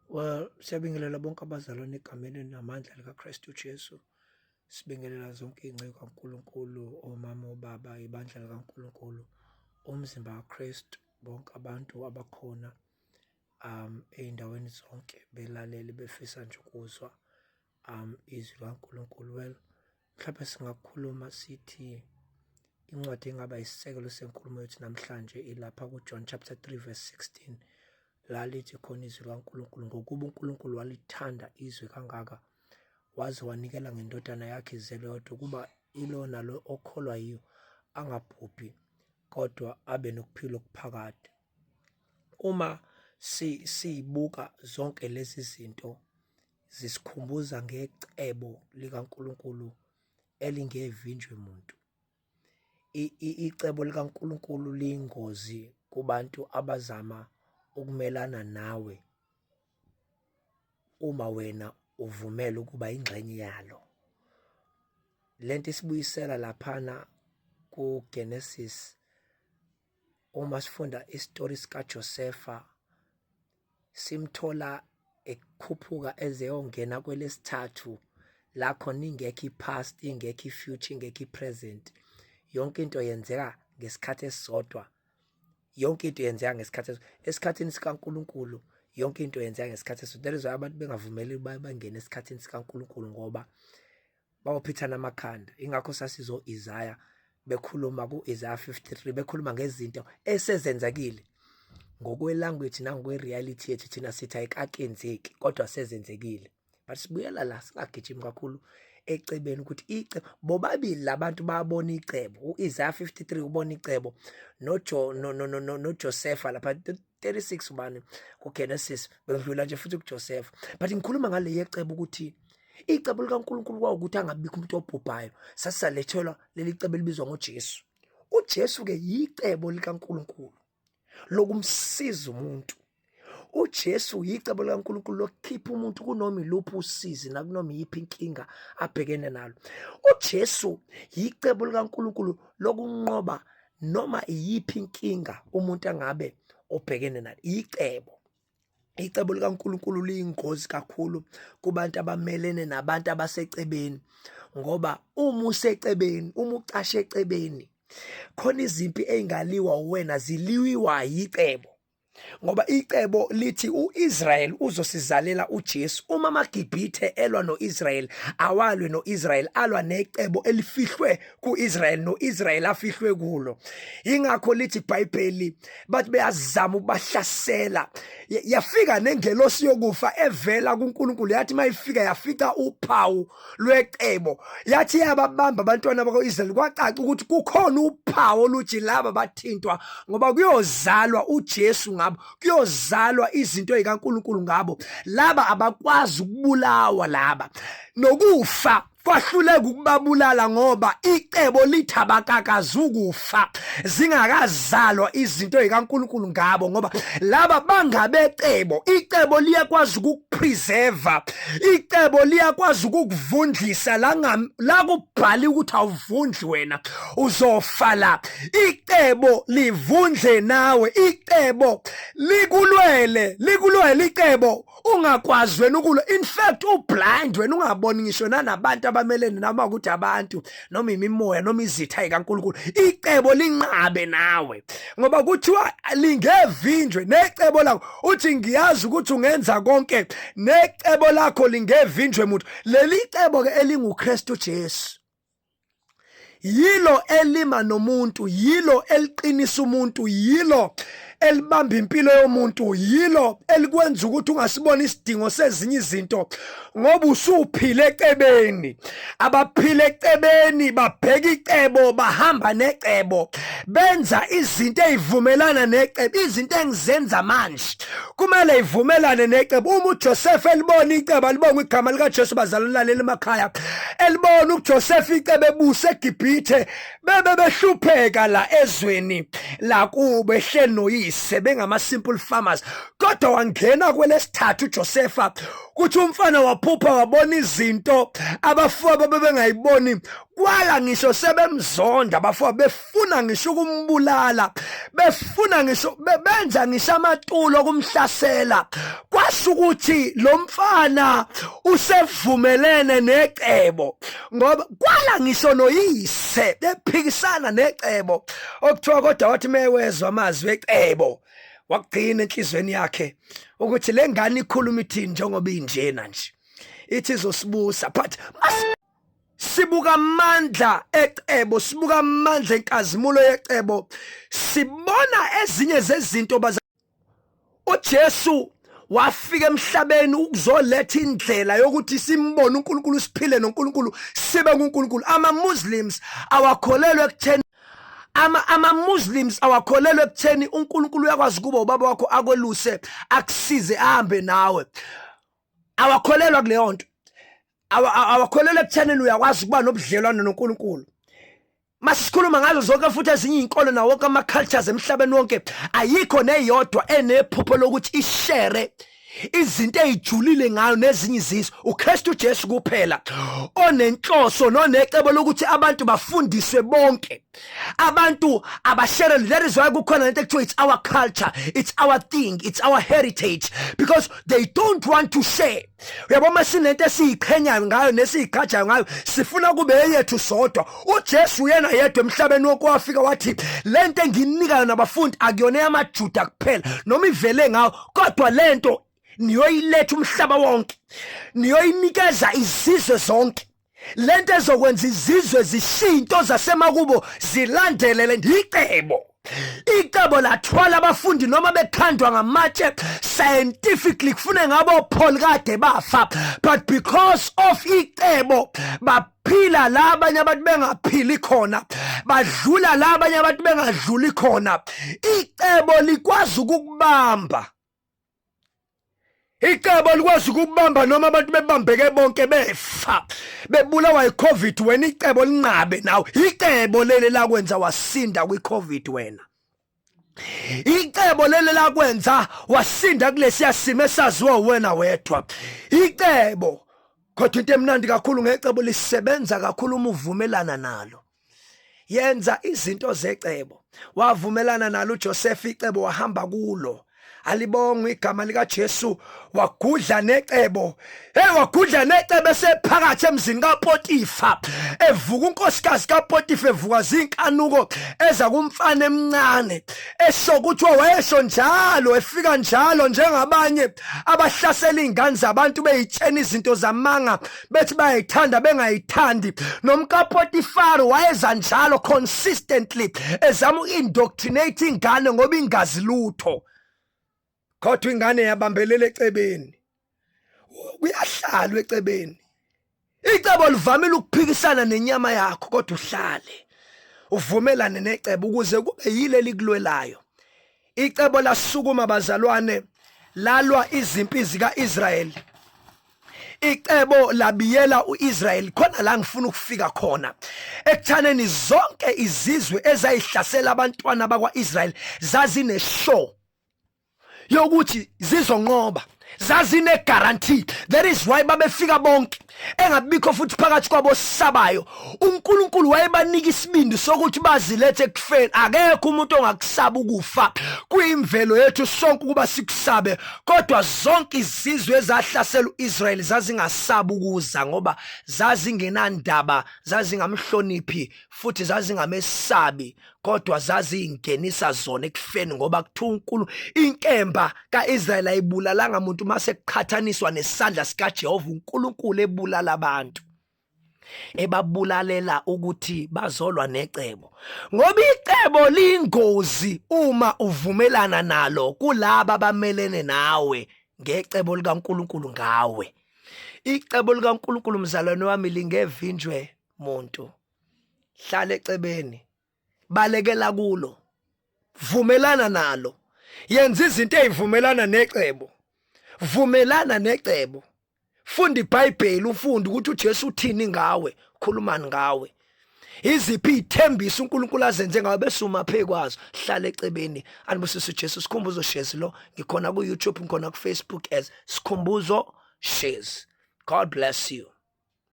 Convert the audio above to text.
Well, siyabingelela bonke abazalwane egameni namandla likaKristu Jesu. Sibingelela zonke iy'ngcezu kaNkulunkulu, omama, obaba, ibandla likaNkulunkulu, umzimba kaKristu, bonke abantu abakhona ey'ndaweni zonke belalele befisa nje ukuzwa izwi kaNkulunkulu. Well, mhlawumbe singakhuluma sithi incwadi engaba isisekelo senkulumo yethu namhlanje ilapha kuJohn chapter 3 verse 16. La lithi khona izwi kaNkulunkulu, ngokuba uNkulunkulu walithanda izwe kangaka waze wanikela ngendodana yakhe izelwe yodwa, ukuba ilo nalo okholwa yiyo angabhubhi kodwa abe nokuphila okuphakade. Uma siyibuka zonke lezi zinto zisikhumbuza ngecebo likaNkulunkulu elingevinjwe muntu. Icebo likaNkulunkulu liyingozi kubantu abazama ukumelana nawe uma wena uvumela ukuba ingxenye yalo. Lento isibuyisela laphana kuGenesis, uma sifunda isitori sikaJosefa, simthola ekhuphuka ezeyongena kwelesithathu, la khona ingekho i-past, ingekho i-future, ingekho i-present. Yonke into yenzeka ngesikhathi esisodwa. Yonke into yenzeka ngesikhathi esikhathini sikaNkulunkulu, yonke into yenzeka ngesikhathi esisodwa. That is why abantu bengavumeli ukuba bangene esikhathini sikaNkulunkulu, ngoba bawophithana amakhanda. Ingakho sasizo Isaiah bekhuluma ku-Isaiah 53, bekhuluma ngezinto esezenzekile. Ngokwe-language nangokwe-reality yethu thina sithi ayikakenzeki kodwa sezenzekile. But sibuyela la, singagijimi kakhulu ecebeni ukuthi icebo, bobabili labantu babona icebo. U-Isaiah 53 ubona icebo, noJosefa lapha 36 ubani kuGenesis bendlula nje futhi kuJosefa. But ngikhuluma ngale yecebo ukuthi icebo likaNkulunkulu kwawukuthi angabikho umuntu obhubhayo. Sasisalethelwa leli cebo elibizwa ngoJesu. uJesu-ke yicebo likaNkulunkulu lokumsiza umuntu. uJesu yicebo likaNkulunkulu lokukhipha umuntu kunoma iluphi usizi nakunoma iyiphi inkinga abhekene nalo. uJesu yicebo likaNkulunkulu lokunqoba noma iyiphi inkinga umuntu angabe obhekene nalo. Icebo likaNkulunkulu liyingozi kakhulu kubantu abamelene nabantu abasecebeni, ngoba uma usecebeni, uma ucashe ecebeni, khona izimpi ey'ngaliwa uwena ziliwiwa yicebo. Ngoba icebo lithi u-Israyeli uzosizalela uJesu. Uma amaGibhithe elwa no-Israyeli, awalwe no-Israyeli, alwa necebo elifihlwe ku-Israyeli, no-Israyeli afihlwe kulo. Ingakho lithi iBhayibheli bathi beyazama ukubahlasela, yafika nengelosi yokufa evela kuNkulunkulu, yathi mayifika yafica uphawu lwecebo, yathi yababamba abantwana bako-Israyeli. Kwacaca ukuthi kukhona uphawu oluthi laba bathintwa, ngoba kuyozalwa uJesu ngabo, kuyozalwa izinto ezikaNkulunkulu ngabo. Laba abakwazi ukubulawa, laba nokufa kwahluleka ukubabulala, ngoba icebo lithi abakakazi ukufa zingakazalwa izinto ezikaNkulunkulu ngabo, ngoba laba bangabecebo. Icebo liyakwazi ukukupreserva, icebo liyakwazi ukukuvundlisa la kubhali ukuthi awuvundli wena uzofa la. Icebo livundle nawe, icebo likulwele icebo ungakwazi wena ukulwa. In fact ublind wena, ungaboni ngisho nanabantu abamelene noma ukuthi abantu noma imimoya noma izitha zikaNkulunkulu. Icebo linqabe nawe, ngoba kuthiwa lingevinjwe necebo lakho. Uthi ngiyazi ukuthi ungenza konke, necebo lakho lingevinjwe muntu. Leli cebo ke elinguKristu Jesu yilo elima nomuntu, yilo eliqinisa umuntu, yilo elibamba impilo yomuntu, yilo elikwenza ukuthi ungasibona isidingo sezinye izinto, ngoba usuphile ecebeni. Abaphile ecebeni babheka icebo, bahamba necebo, benza izinto ezivumelana necebo. Izinto engizenza manje kumele ivumelane necebo. Uma uJosefa elibona icebo, alibona igama likaJesu, bazalwane laleli emakhaya, elibona uJosefa icebo ebusa eGibhithe, bebehlupheka la ezweni lakubo ehleli noyise bengama simple farmers. Kodwa wangena kwelesithathu uJosefa, kuthi umfana waphupha wabona izinto abafowabo bebengayiboni, kwala ngisho sebemzonda abafowabo, befuna ngisho ukumbulala, befuna ngisho benza ngisho amatulo kumhlasela. Kwasho ukuthi lo mfana usevumelene necebo, ngoba kwala ngisho noyise bephikisana necebo, okuthiwa kodwa wathi mewezwa amazwi ecebo wagcina enhlizweni yakhe ukuthi le ngane ikhuluma ithini njengoba injena nje ithi izosibusa. But sibuka amandla ecebo, sibuka amandla enkazimulo yecebo, sibona ezinye zezinto uJesu wafika emhlabeni ukuzoletha indlela yokuthi simbone uNkulunkulu, siphile noNkulunkulu, sibe kuNkulunkulu. Ama-Muslims awakholelwa ekutheni ama-Muslims awakholelwa ekutheni uNkulunkulu uyakwazi kuba ubaba wakho akweluse, akusize, ahambe nawe. Awakholelwa kuleyo nto. Awakholelwa ekuthenini uyakwazi ukuba nobudlelwano noNkulunkulu. Masisikhuluma ngazo zonke futhi ezinye izinkolo nawo wonke ama-cultures emhlabeni wonke, ayikho neyodwa enephupho lokuthi ishare izinto ezijulile ngayo nezinye izizwe. uKristu Jesu kuphela onenhloso nonecebo lokuthi abantu bafundiswe bonke, abantu abashare. That is why kukhona lento ekuthiwa it's our culture, it's our thing, it's our heritage, because they don't want to share. Uyabona sinento esiyiqhenyayo ngayo nesiyigcajayo ngayo, sifuna kube yethu sodwa. uJesu yena yedwa emhlabeni wokwafika wathi lento enginikayo nabafundi akuyona yamaJuda kuphela noma ivele ngayo, kodwa lento niyoyiletha umhlaba wonke, niyoyinikeza izizwe zonke. Lento ezokwenza izizwe zishinto zasemakubo zilandelele icebo. Icebo lathwala abafundi noma bekhandwa ngamatshe scientifically, kufune ngabo Paul kade bafa, but because of icebo baphila la abanye abantu bengaphili khona, badlula la abanye abantu bengadluli khona. Icebo likwazi ukukubamba. Icebo likwazi ukubamba noma abantu bebambeke bonke befa bebulawa yiCovid, wena icebo linqabe nawe. Icebo leli lakwenza wasinda kwiCovid wena. Icebo leli lakwenza wasinda kulesiya simo esaziwa wena wedwa. Icebo, kodwa into emnandi kakhulu ngecebo, lisebenza kakhulu uma uvumelana nalo. Yenza izinto zecebo. Wavumelana nalo uJoseph icebo, wahamba kulo. Alibonga igama lika Jesu, wagudla necebo. Wagudla necebo esephakathi emzini kaPotifa, evuka unkosikazi kaPotifa, evuka zinkanuko eza kumfana emncane, esokuthi wayesho njalo, efika njalo njengabanye abahlasela izingane zabantu beyitshena izinto zamanga bethi bayithanda bengayithandi. NomkaPotifari wayeza njalo consistently ezama uindoctrinate ingane ngoba ingazi lutho. Kodwa ingane yabambelela ecebeni. Kuyahlalwa ecebeni. Icebo livamile ukuphikisana nenyama yakho, kodwa uhlale uvumelane necebo ukuze kube yile likulwelayo. Icebo lasukuma bazalwane, lalwa izimpi zika-Israyeli. Icebo labiyela uIsrael. Khona la ngifuna ukufika khona, ekuthaneni zonke izizwe ezayihlasela abantwana bakwa-Israyeli zazineshow yokuthi zizonqoba, zazine guarantee. That is why babefika bonke, engabikho futhi phakathi kwabo sabayo. uNkulunkulu wayebanika isibindi sokuthi bazilethe ekufeni. Akekho umuntu ongakusaba ukufa, kuyimvelo yethu sonke ukuba sikusabe, kodwa zonke izizwe ezahlasela uIsrael zazingasaba ukuza ngoba zazingenandaba, zazingamhloniphi futhi zazingamesabi, kodwa zaziyingenisa zona ekufeni ngoba kuthiwa uNkulunkulu, inkemba kaIsrael ayibulalanga muntu mase kuqhathaniswa nesandla sikaJehova. uNkulunkulu ebulala abantu, ebabulalela ukuthi bazolwa necebo, ngoba icebo liyingozi uma uvumelana nalo kulabo abamelene nawe ngecebo likaNkulunkulu ngawe. Icebo likaNkulunkulu, mzalwane wami, lingevinjwe muntu. Hlala ecebeni, balekela kulo, vumelana nalo, yenza izinto ezivumelana necebo. Vumelana necebo, funda iBhayibheli, ufunde ukuthi uJesu uthini ngawe, khulumani ngawe, iziphi izithembiso uNkulunkulu azenze ngawe, bese uma phekwazo. Hlala ecebeni. Anibusise uJesu. Sikhumbuzo shezi lo, ngikhona ku-YouTube, ngikhona ku-Facebook as Sikhumbuzo shares. God bless you.